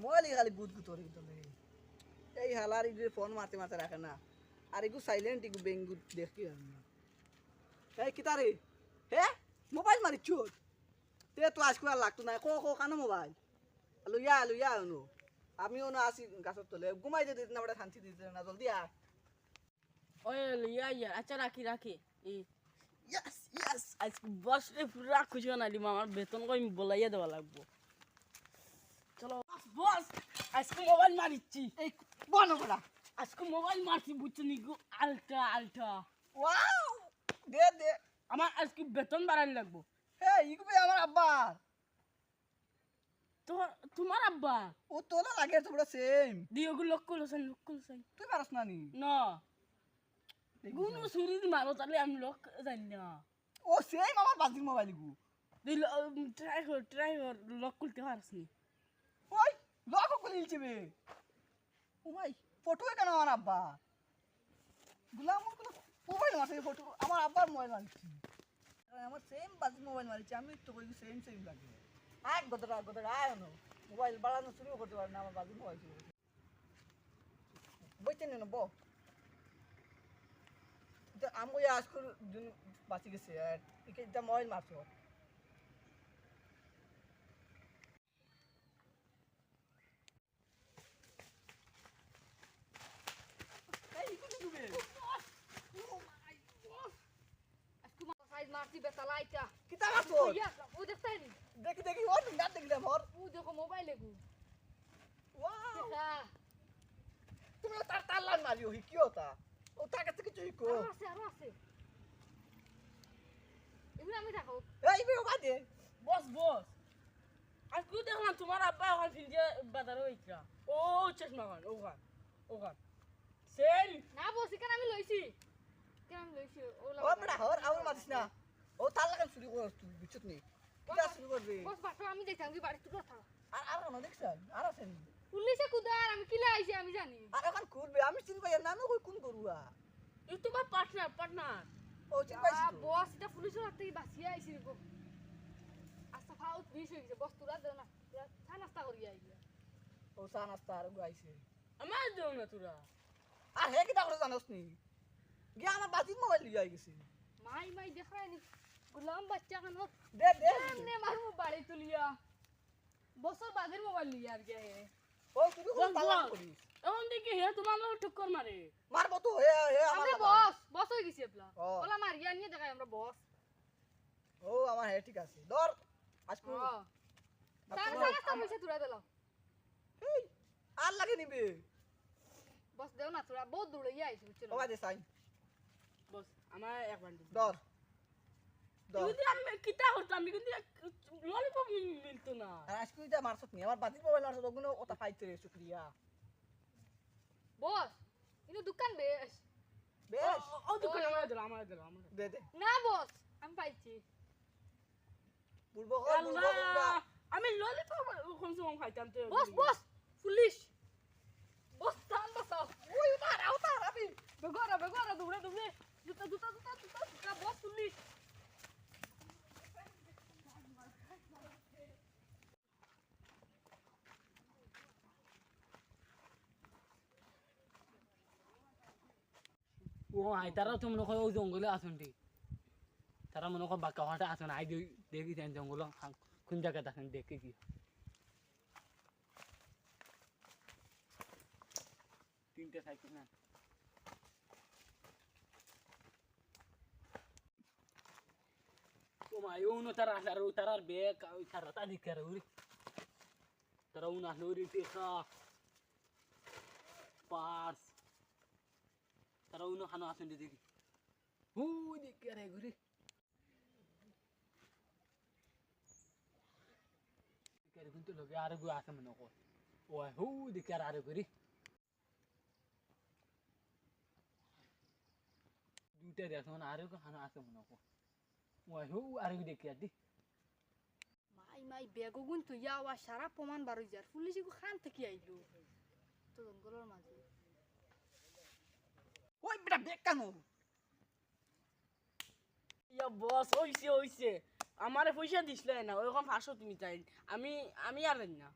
mobile খালি গুদ গুদ করে তলে এই হালার ইগু ফোন মারতে মারতে রাখে না আর ইগু সাইলেন্ট ইগু বেঙ্গু দেখি না এই কিতারে হে মোবাইল মারিছ তে তো আজকে আর লাগতো না কো কানো মোবাইল লইয়া আনো আমিও না আসি গাছের তলে ঘুমাই দিতে না বড় শান্তি দিতে না জলদি আয় ওই লইয়া আচ্ছা রাখি ইয়েস ইয়েস আজকে বস রে পুরা খুশি বানালি আমার বেতন কই বলাইয়া দেওয়া লাগবো চলো বস আজকে মোবাইল মারিচ্ছি এই বনো বড়া আজকে মোবাইল মারছি বুঝছো নিগু আলটা ওয়াও দে আমার আজকে বেতন বাড়ানি লাগবো হে ইগু বে আমার আব্বা তোমার আব্বা ও তো না লাগে তোমরা সেম দিওগু লোক করছেন তুই পারছ না নি না গুনু সুরি দি মারো তাহলে আমি লোক জানি না ও সেম আমার বাজির মোবাইল গু দিল ট্রাই লোক করতে পারছি ওই লক খুলিলছে বে ও ভাই ফটো কেন আমার আব্বা গুলাম মোবাইল মারছে ফটো আমার আব্বার মোবাইল মারছি আমার সেম বাজির মোবাইল মারছি আমি তো কই সেম লাগে আয় গদরা আয় না মোবাইল বাড়ানো শুরু করতে পারে না আমার বাজির মোবাইল ছিল বইতে নেন বো আমি আজকে দিন বাঁচি গেছে আর এটা মোবাইল মারছো মারছি বেতালাইটা কিতা মারছো ও দেখতেন দেখি ও না দেখলাম ওর ও দেখো মোবাইলে গু ওয়াও দেখা তুমি তার লান মারিও কি হতা ও তার কাছে কিছু কো আরো আছে এগুলো আমি দেখো এই বে বাদে বস আজকে দেখলাম তোমার আব্বা ওখান ফিরে বাজারে হইছা ও চশমা ওখান সেম না বসি কেন আমি লইছি ও বড়া হর আউর মারিস না ও তার লাগান শুরু করছ তুই বুঝছত নি কিটা শুরু করবে বস বাসা আমি দেখতাম কি বাড়ি তুই কথা আর না দেখছেন আর আছেন পুলিশে কুদার আমি কিলা আইছি আমি জানি আর এখন খুলবে আমি চিনবাই না আমি কই কোন করুয়া এই তোমার পার্টনার ও চিনবাইছি তো বস এটা পুলিশের হাত থেকে বাঁচিয়ে আইছি গো আচ্ছা ফাউট বিষ হয়ে গেছে বস তোরা দেও না চা নাস্তা করি আইলি ও সা নাস্তা আর গাইছে আমার দেও না তোরা আর হে কিটা করে জানোস নি গিয়া আমার বাজির মোবাইল লিয়ে গেছে মাই দেখায় নি গুলাম বাচ্চা কেন দে এমনি মারমু বাড়ি তুলিয়া বছর বাদের মোবাইল লিয়া আর গে ও তুই কোন তালা করিস এখন দেখি হে তোমার লোক ঠুক্কর মারে মারবো তো হে আমার আমরা বস হয়ে গেছি আপলা ওলা মারিয়া নিয়ে দেখাই আমরা বস ও আমার হে ঠিক আছে ধর আজকে সারা পয়সা তুলা দিল এই আর লাগে নিবে বস দেও না তোরা বহুত দূরে আইছি বুঝছো ও বাদে সাইন বস আমার এক বান্ডি ধর যদি আমি কিতা করতাম আমি কিন্তু ললিপপ মিলতো না আর আজকে এটা মারছত নি আমার বাজির মোবাইল মারছত ওগুলো ওটা পাইতে রে শুকরিয়া বস ইনো দোকান বেশ বেশ ও দোকান আমার দিল দে না বস আমি পাইছি বুলবো আল্লাহ আমি ললিপপ কোন সময় খাইতাম তো বস পুলিশ বস থাম বস ওই উতার আমি বেগরা দৌড়ে জুতা বস পুলিশ ও আই তারা তো মনে হয় ওই জঙ্গলে আসুনটি তারা মনে হয় বাঁকা হওয়াটা আসুন আই দেখি জঙ্গল কোন জায়গাতে আসেন দেখে কি তিনটে সাইকেল না ও মা ইউনো তারা আসলে আর তারার বেগ ওই তারা দিকে আর উড়ি তারা উন আসলে উড়ি টেকা পার্স তারা উনো খানো আসেন দেখি হু দেখি আরে ঘুরে কিন্তু লগে আর গু আসে মনে কর ও হু দেখি আর ঘুরি দুইটা দেখো না আর গু খানো আসে মনে কর ও হু আর দেখি আর দি মাই বেগুন তুই যাওয়া সারা প্রমাণ বারো যার পুলিশ খান থেকে আইলো তো জঙ্গলের মাঝে ওই বেটা বেগ কেন ইয়া বস হইছে আমারে পয়সা দিছলে না ওরকম 500 তুমি চাই আমি আর না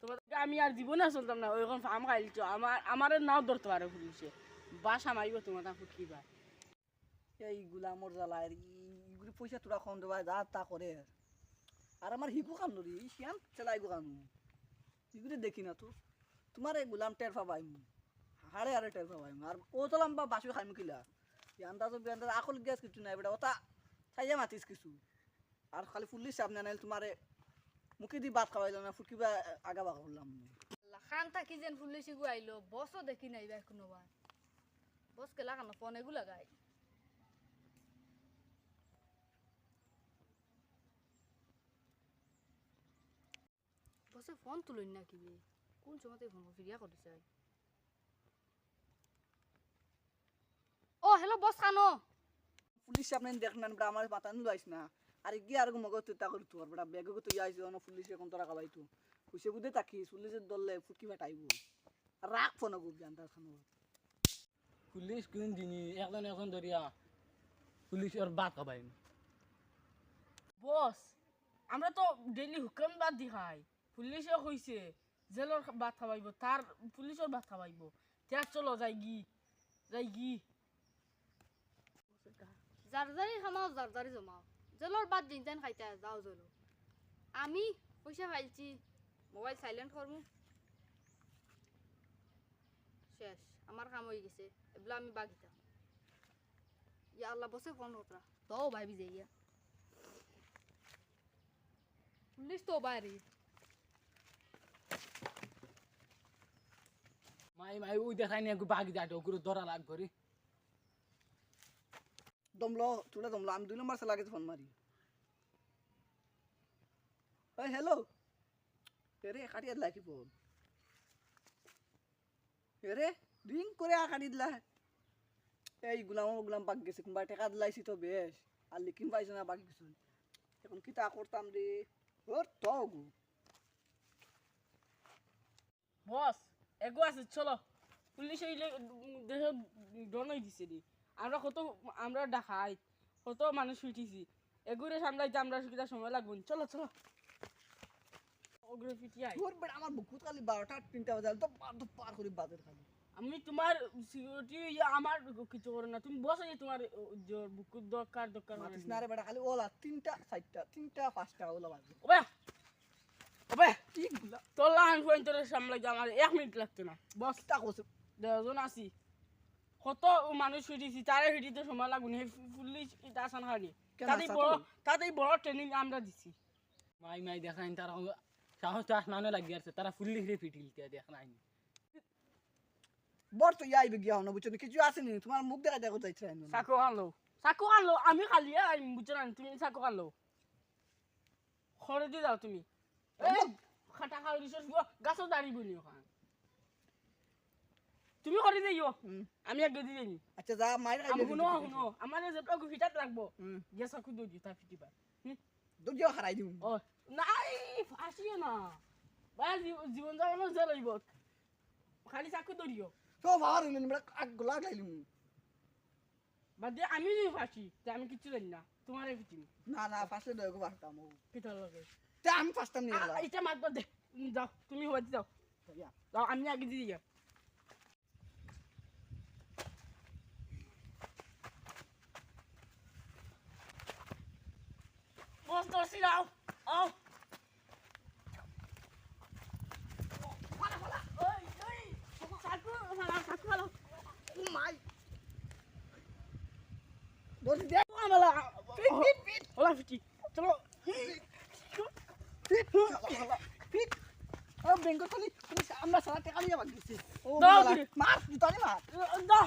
তোমাদের আমি আর জীবনে চলতাম না ওইরকম ফার্ম খাইলছো আমার নাও ধরতে পারে পুলিশে বাসা মারিব তোমার ফুটকি ভাই এই গুলামর জ্বালায় ইগুলি পয়সা তোরা খাওয়ান দেবা যা তা করে আর আমার হিকু খান ধরি শিয়ান চেলাই গো খান ইগুলি দেখি না তো তোমার এই গুলাম টের পাবাই হাড়ে হাড়ে টের পাবাই আর ও তোলাম বা বাসি খাইম কিলা আন্দাজ আন্দাজ আকল গ্যাস কিছু নাই বেটা ওটা চাইয়া মাতিস কিছু আর খালি পুলিশ সামনে নাইল তোমারে মুখে দি ভাত খাওয়াইল না ফুটকিবা আগা বাগা করলাম খান থাকি যেন পুলিশ গু আইলো বসও দেখি নাই বা কোনোবার বস কেলা কানো ফোন এগু লাগাই বসে ফোন তুলুন না কি কোন সময়তে ফোন ফিরিয়া করতে চাই ও হ্যালো বস খানো পুলিশ সামনে দেখ না বেটা আমার মাথা নিলো আইস না আর গিয়ে আর মগজ তুই তা করি তোর বেটা ব্যাগে তুই আইস না পুলিশ এখন তোরা খাবাই তো খুশি বুঝে তাকিস পুলিশের দললে ফুটকি বাটাইব রাখ ফোন গুব জানতা খানো পুলিশ কোন জিনিস এখন ধরিয়া পুলিশের বাদ হবাই বস আমরা তো ডেইলি হুকাম বাদ দি খাই পুলিশে কইছে জেলর ভাত খাওয়াইব তার পুলিশের ভাত খাওয়াইব তার চলো যাই গি জারজারি খামাও জারজারি জমাও জেলর বাদ দিন যেন খাইতে যাও জলো আমি পয়সা খাইছি মোবাইল সাইলেন্ট করমু শেষ আমার কাম হয়ে গেছে এগুলো আমি বাগিতা ইয়া আল্লাহ বসে ফোন করতা তো ভাবি যাইয়া পুলিশ তো বাইরে মাই ওই দেখাই নিয়ে বাগি যাটো ওগুলো ধরা লাগবে রে দমলো তোরা দমলো আমি 2 নম্বর সে লাগে ফোন মারি ওই হ্যালো এরে কাটিয়া লাগি ফোন এরে রিং করে কাটি দিলা এই গুলাম বাগ গেছে কোনবা টাকা দিলাইছি তো বেশ আর লিখিম পাইছ না বাকি কিছু এখন কি তা করতাম রে ওর তো গু বস এগো আছে চলো পুলিশ হইলে দেহ ডনই দিছে দি আমরা ডাকাই কত মানুষ উঠিছি এগুরে সামলাইতে আমরা কিটা সময় লাগবে চলো ওগুলো পিটিয়াই ওর বেটা আমার বুকুত খালি 12টা 3টা বাজাল তো পার করে বাজার খালি আমি তোমার সিকিউরিটি আমার কিছু করে না তুমি বসে যে তোমার বুকুর দরকার মাতিস না রে বেটা খালি ওলা 3টা 4টা 3টা 5টা ওলা বাজে ওবে ঠিক গুলা তোর লাহান পয়েন্টরে সামলাইতে আমার 1 মিনিট লাগতো না বস তা কইছে দেজন আছি কত মানুষ উঠিছি তারে হিটিতে সময় লাগবে না পুলিশ এটা আসান খালি তাতেই বড় ট্রেনিং আমরা দিছি মাই দেখাই তারা সাহস টাস নানো লাগি আছে তারা পুলিশে পিটিল দেখ নাই বড় তো ইয়াইবে গিয়া না বুঝছো কিছু আসেনি তোমার মুখ দেখা দেখো যাইছে না চাকু আনলো আমি খালি আমি বুঝছো না তুমি চাকু আনলো খড়ে দিয়ে যাও তুমি খাটা খাওয়া রিসোর্স গাছও দাঁড়িয়ে বলি ওখানে তুমি করে দিও আমি আগে দিয়ে দিই আচ্ছা যা মাইর আমি শুনো আমার যেটা ফিটাত রাখবো যে চাকু দিও তা ফিটিবা দুজিও হারাই দিম ও নাই ফাঁসিও না ভাই জীবন যাওয়ানো জেল হইব খালি চাকু ধরিও তো বাবার হইলেন বেটা আগ গোলা গাইলিম বাদে আমি যদি ফাঁসি তা আমি কিছু জানি না তোমারে ফিটিম না ফার্স্টে দয়গো বাড়তাম পিঠার লগে তে আমি ফার্স্ট টাইম নিয়ে গেলাম এটা মাতবা দে যাও তুমি হইতে যাও যাও আমি আগে দিয়ে দিই বস দর্শি যাও আও মাই দোষি দে পিট ওলা ফিটি চলো পিট ও বেঙ্গল খালি আমরা সারা টাকা নিয়ে বাগিছে ও দাও মার জুতানি মার দাও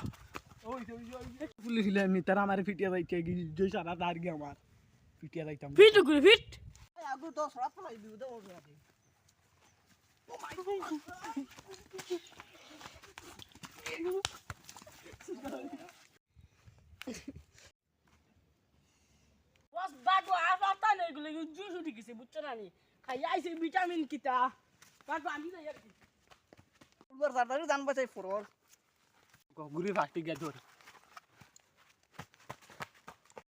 পুলিশ লে এমনি তারা আমার পিটিয়া যাইতে যে সারা তার গিয়ে আমার পিটিয়া যাইতাম ফিট করে ফিট আগু তো সরা পলাই দিউ দে ওর রাতে ও মাই বস বাগো আবাতা নেই গুলো জুস উঠে গেছে বুঝছো না নি খাই আইছে ভিটামিন কিটা বাগো আমি যাই আর কি উবার জানবা চাই ফরর ঘুরে ফাটি গিয়ে ধর